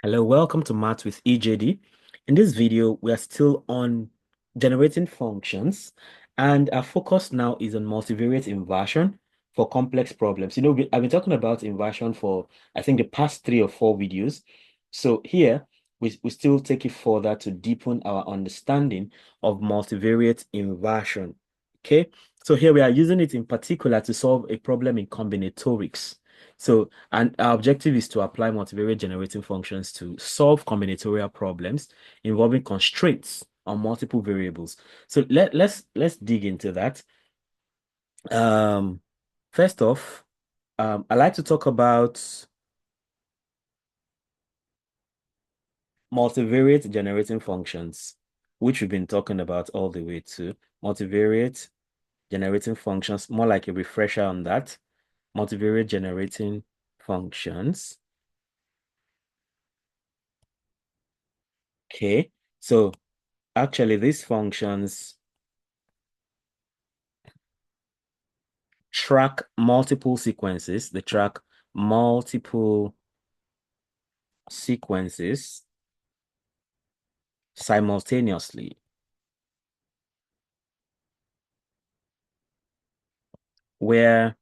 Hello, welcome to Math with EJD. In this video, we are still on generating functions, and our focus now is on multivariate inversion for complex problems. I've been talking about inversion for, I think, the past 3 or 4 videos. So here, we still take it further to deepen our understanding of multivariate inversion. Okay, so here we are using it in particular to solve a problem in combinatorics. So, and our objective is to apply multivariate generating functions to solve combinatorial problems involving constraints on multiple variables. So let's dig into that. Um, First off, I like to talk about multivariate generating functions, which we've been talking about all the way to multivariate generating functions, more like a refresher on that. Multivariate generating functions. Okay, so actually, these functions track multiple sequences. They track multiple sequences simultaneously, where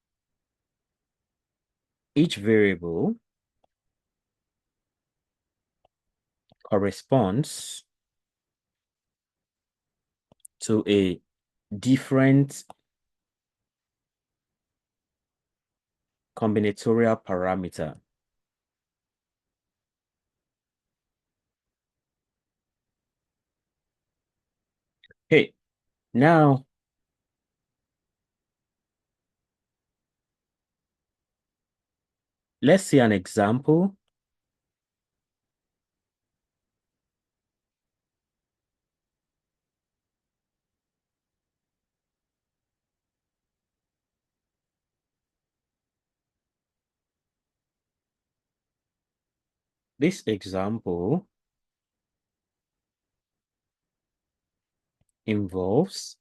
each variable corresponds to a different combinatorial parameter. Okay, now let's see an example. This example involves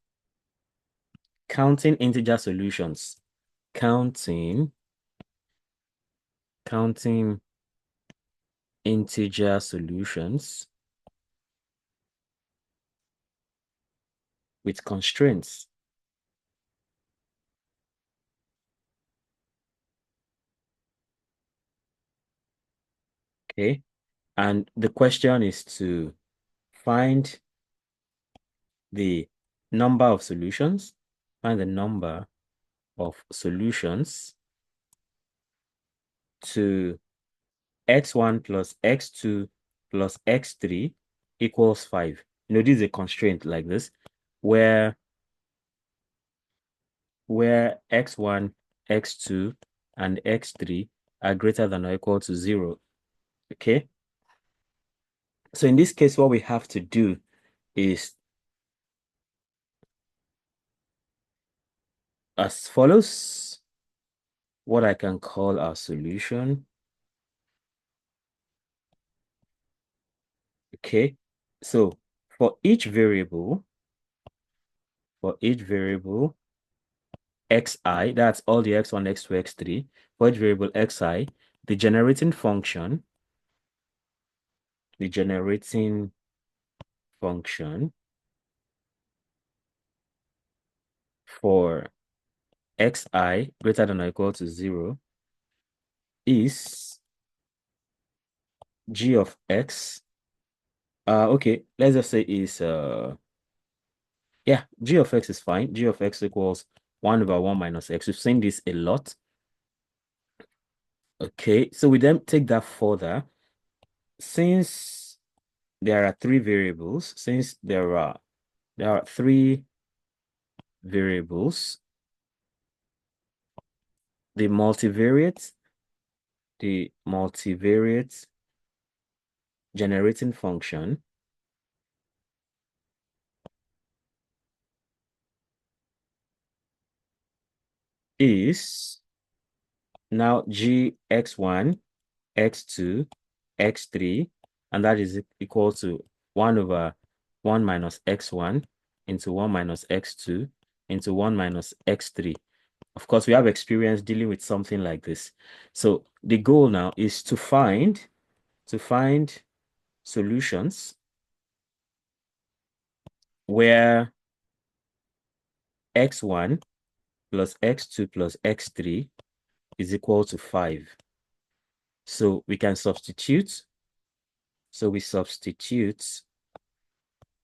counting integer solutions, counting integer solutions with constraints. Okay, and the question is to find the number of solutions, find the number of solutions to x1 plus x2 plus x3 equals 5. This is a constraint like this, where x1, x2, and x3 are greater than or equal to 0. Okay, so in this case, what we have to do is as follows. What I can call our solution. Okay, so for each variable, xi, that's all the x1, x2, x3, for each variable xi, the generating function for xi greater than or equal to 0 is g of x. Okay, let's just say is yeah, g of x is fine. G of x equals 1 over 1 minus x. We've seen this a lot. Okay, so we then take that further. Since there are three variables, there are three variables, the multivariate generating function is now gx1, x2, x3, and that is equal to 1 over 1 minus x1 into 1 minus x2 into 1 minus x3. Of course, we have experience dealing with something like this. So the goal now is to find to find solutions where x1 plus x2 plus x3 is equal to 5. So we can substitute. So we substitute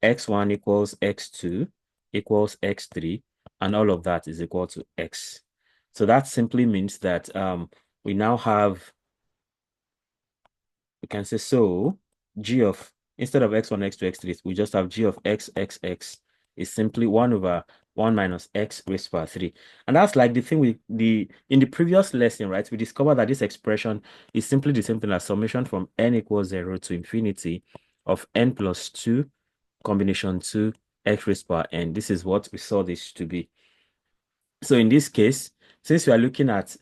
x1 equals x2 equals x3, and all of that is equal to x. So that simply means that we now have, we can say, so g of, instead of x1, x2, x3, we just have g of x is simply 1 over 1 minus x raised to power 3. And that's like the thing in the previous lesson, right? We discovered that this expression is simply the same thing as summation from n equals 0 to infinity of n plus 2 combination 2 x raised to power n. This is what we saw this to be. So in this case, since we are looking at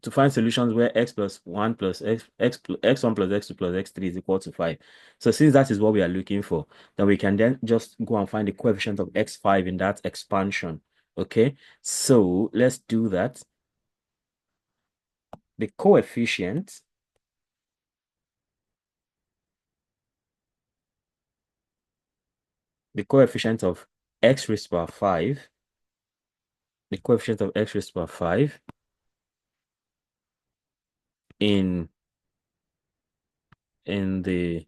to find solutions where x plus 1 plus x1 plus x2 plus x3 is equal to 5. So since that is what we are looking for, then we can then just go and find the coefficient of x5 in that expansion. Okay, so let's do that. The coefficient of x raised to power 5, the coefficient of x raised to power 5 in the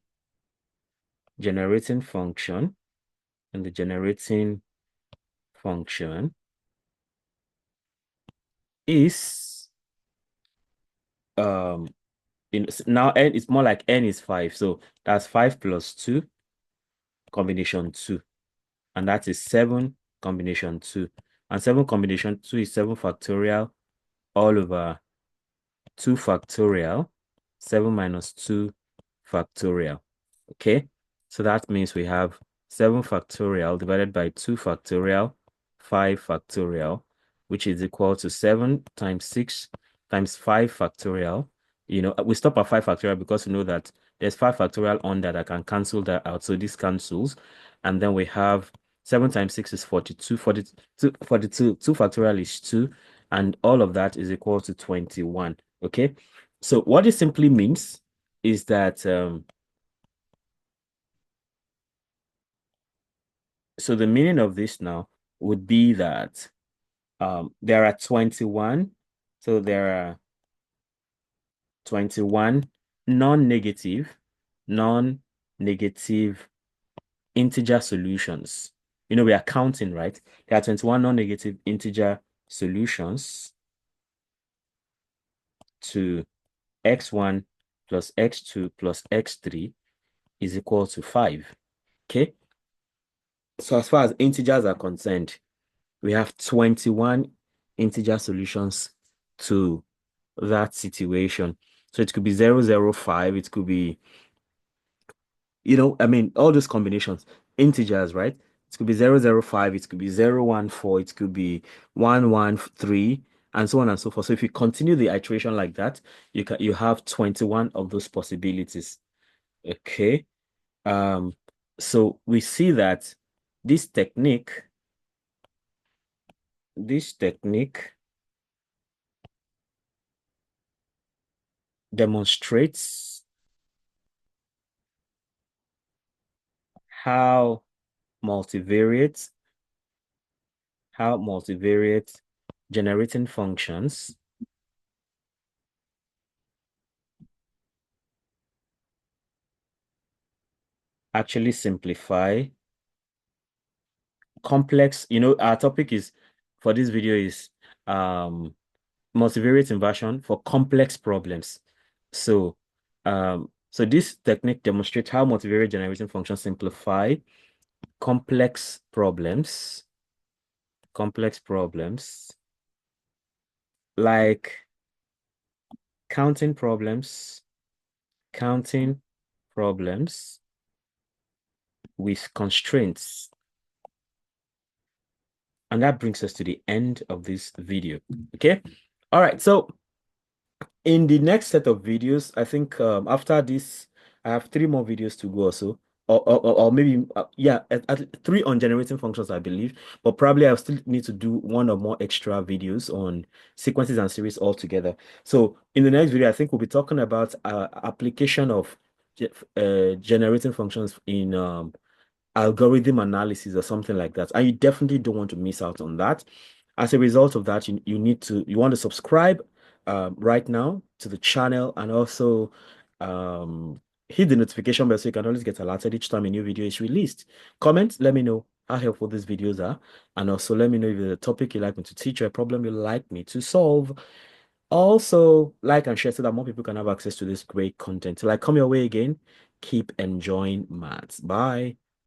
generating function, is now n is more like n is 5, so that's 5 plus 2 combination 2, and that is 7 combination 2, and 7 combination 2 is 7 factorial all over 2 factorial, 7 minus 2 factorial. Okay, so that means we have 7 factorial divided by 2 factorial, 5 factorial, which is equal to 7 times 6 times 5 factorial. You know, we stop at 5 factorial because we know that there's 5 factorial on that. I can cancel that out. So this cancels. And then we have 7 times 6 is 42. 42. 2 factorial is 2. And all of that is equal to 21. Okay. So what it simply means is that so the meaning of this now would be that there are 21. So there are 21 non-negative integer solutions. You know, we are counting, right? There are 21 non-negative integer solutions to x1 plus x2 plus x3 is equal to 5. Okay. So as far as integers are concerned, we have 21 integer solutions to that situation. So it could be 005, it could be, you know, I mean, all those combinations, integers, right? It could be 005, it could be 014, it could be 113, and so on and so forth. So if you continue the iteration like that, you have 21 of those possibilities. Okay. So we see that this technique demonstrates how multivariate generating functions actually simplify complex, you know, our topic is for this video is multivariate inversion for complex problems. So so this technique demonstrates how multivariate generating functions simplify complex problems like counting problems with constraints. And that brings us to the end of this video. Okay. All right. So in the next set of videos, I think after this, I have 3 more videos to go also. or maybe yeah, three on generating functions, I believe. But probably I'll still need to do one or more extra videos on sequences and series altogether. So in the next video, I think we'll be talking about application of generating functions in algorithm analysis or something like that. And you definitely don't want to miss out on that. As a result of that, you want to subscribe right now to the channel, and also um, hit the notification bell so you can always get alerted each time a new video is released. Comment, let me know how helpful these videos are, and also let me know if there's a topic you'd like me to teach or a problem you'd like me to solve. Also, like and share so that more people can have access to this great content. Till I come your way again, keep enjoying maths. Bye.